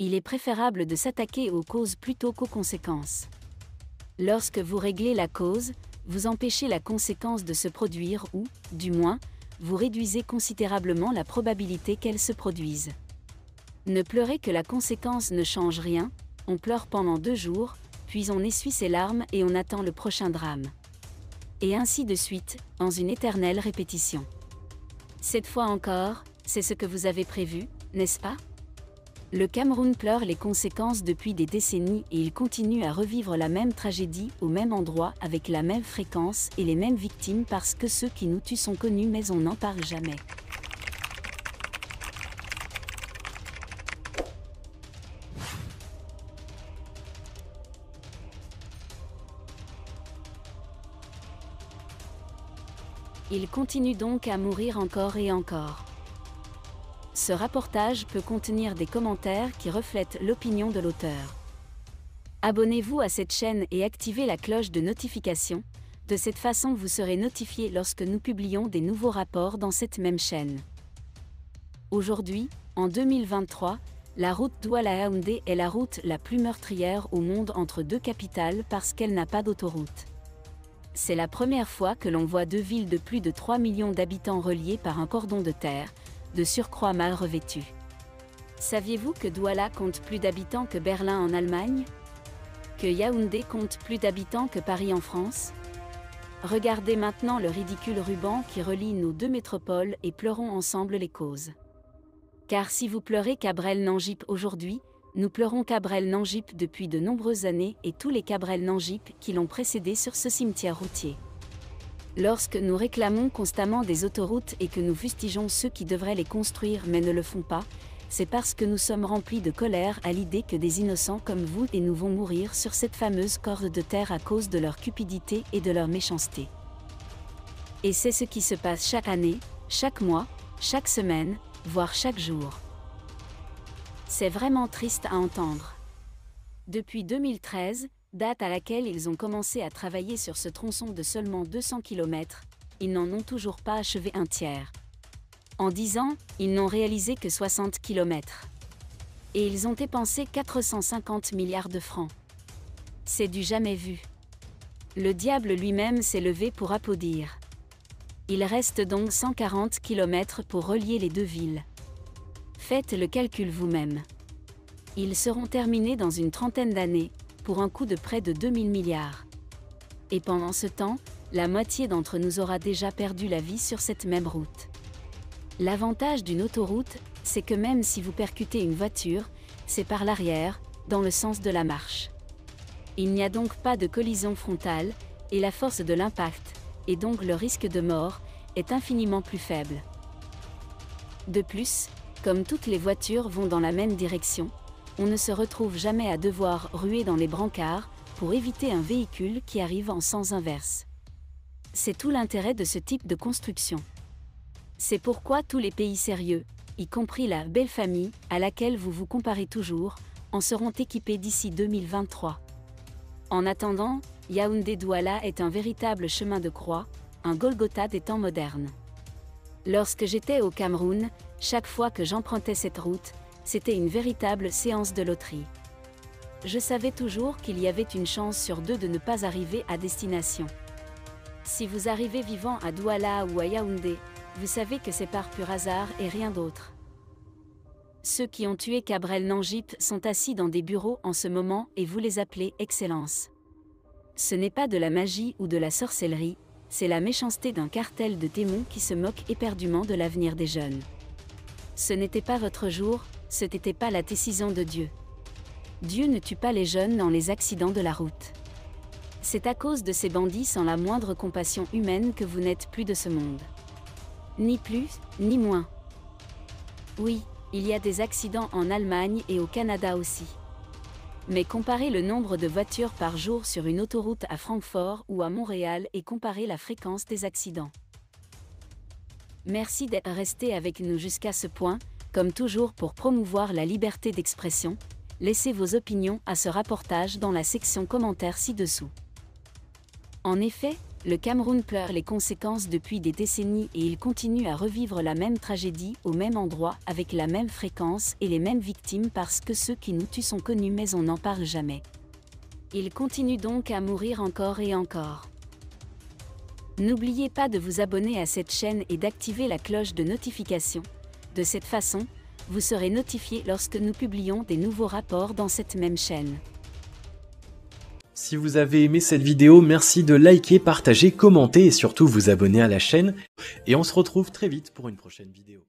Il est préférable de s'attaquer aux causes plutôt qu'aux conséquences. Lorsque vous réglez la cause, vous empêchez la conséquence de se produire ou, du moins, vous réduisez considérablement la probabilité qu'elle se produise. Ne pleurez que la conséquence ne change rien, on pleure pendant 2 jours, puis on essuie ses larmes et on attend le prochain drame. Et ainsi de suite, dans une éternelle répétition. Cette fois encore, c'est ce que vous avez prévu, n'est-ce pas ? Le Cameroun pleure les conséquences depuis des décennies et il continue à revivre la même tragédie au même endroit avec la même fréquence et les mêmes victimes parce que ceux qui nous tuent sont connus mais on n'en parle jamais. Il continue donc à mourir encore et encore. Ce reportage peut contenir des commentaires qui reflètent l'opinion de l'auteur. Abonnez-vous à cette chaîne et activez la cloche de notification, de cette façon vous serez notifié lorsque nous publions des nouveaux rapports dans cette même chaîne. Aujourd'hui, en 2023, la route Douala-Yaoundé est la route la plus meurtrière au monde entre 2 capitales parce qu'elle n'a pas d'autoroute. C'est la première fois que l'on voit 2 villes de plus de 3 millions d'habitants reliées par un cordon de terre, de surcroît mal revêtu. Saviez-vous que Douala compte plus d'habitants que Berlin en Allemagne ? Que Yaoundé compte plus d'habitants que Paris en France ? Regardez maintenant le ridicule ruban qui relie nos 2 métropoles et pleurons ensemble les causes. Car si vous pleurez Cabrel-Nangip aujourd'hui, nous pleurons Cabrel-Nangip depuis de nombreuses années et tous les Cabrel-Nangip qui l'ont précédé sur ce cimetière routier. Lorsque nous réclamons constamment des autoroutes et que nous fustigeons ceux qui devraient les construire mais ne le font pas, c'est parce que nous sommes remplis de colère à l'idée que des innocents comme vous et nous vont mourir sur cette fameuse corde de terre à cause de leur cupidité et de leur méchanceté. Et c'est ce qui se passe chaque année, chaque mois, chaque semaine, voire chaque jour. C'est vraiment triste à entendre. Depuis 2013, date à laquelle ils ont commencé à travailler sur ce tronçon de seulement 200 km, ils n'en ont toujours pas achevé un tiers. En 10 ans, ils n'ont réalisé que 60 km. Et ils ont dépensé 450 milliards de francs. C'est du jamais vu. Le diable lui-même s'est levé pour applaudir. Il reste donc 140 km pour relier les 2 villes. Faites le calcul vous-même. Ils seront terminés dans une trentaine d'années, pour un coût de près de 2000 milliards. Et pendant ce temps, la moitié d'entre nous aura déjà perdu la vie sur cette même route. L'avantage d'une autoroute, c'est que même si vous percutez une voiture, c'est par l'arrière, dans le sens de la marche. Il n'y a donc pas de collision frontale, et la force de l'impact, et donc le risque de mort, est infiniment plus faible. De plus, comme toutes les voitures vont dans la même direction, on ne se retrouve jamais à devoir ruer dans les brancards pour éviter un véhicule qui arrive en sens inverse. C'est tout l'intérêt de ce type de construction. C'est pourquoi tous les pays sérieux, y compris la belle famille à laquelle vous vous comparez toujours, en seront équipés d'ici 2023. En attendant, Yaoundé-Douala est un véritable chemin de croix, un Golgotha des temps modernes. Lorsque j'étais au Cameroun, chaque fois que j'empruntais cette route, c'était une véritable séance de loterie. Je savais toujours qu'il y avait une chance sur 2 de ne pas arriver à destination. Si vous arrivez vivant à Douala ou à Yaoundé, vous savez que c'est par pur hasard et rien d'autre. Ceux qui ont tué Cabrel-Nangip sont assis dans des bureaux en ce moment et vous les appelez Excellence. Ce n'est pas de la magie ou de la sorcellerie, c'est la méchanceté d'un cartel de démons qui se moque éperdument de l'avenir des jeunes. Ce n'était pas votre jour, ce n'était pas la décision de Dieu. Dieu ne tue pas les jeunes dans les accidents de la route. C'est à cause de ces bandits sans la moindre compassion humaine que vous n'êtes plus de ce monde. Ni plus, ni moins. Oui, il y a des accidents en Allemagne et au Canada aussi. Mais comparez le nombre de voitures par jour sur une autoroute à Francfort ou à Montréal et comparez la fréquence des accidents. Merci d'être resté avec nous jusqu'à ce point, comme toujours pour promouvoir la liberté d'expression. Laissez vos opinions à ce reportage dans la section commentaires ci-dessous. En effet, Le Cameroun pleure les conséquences depuis des décennies et il continue à revivre la même tragédie au même endroit avec la même fréquence et les mêmes victimes parce que ceux qui nous tuent sont connus mais on n'en parle jamais. Il continue donc à mourir encore et encore. N'oubliez pas de vous abonner à cette chaîne et d'activer la cloche de notification. De cette façon, vous serez notifié lorsque nous publions des nouveaux rapports dans cette même chaîne. Si vous avez aimé cette vidéo, merci de liker, partager, commenter et surtout vous abonner à la chaîne. Et on se retrouve très vite pour une prochaine vidéo.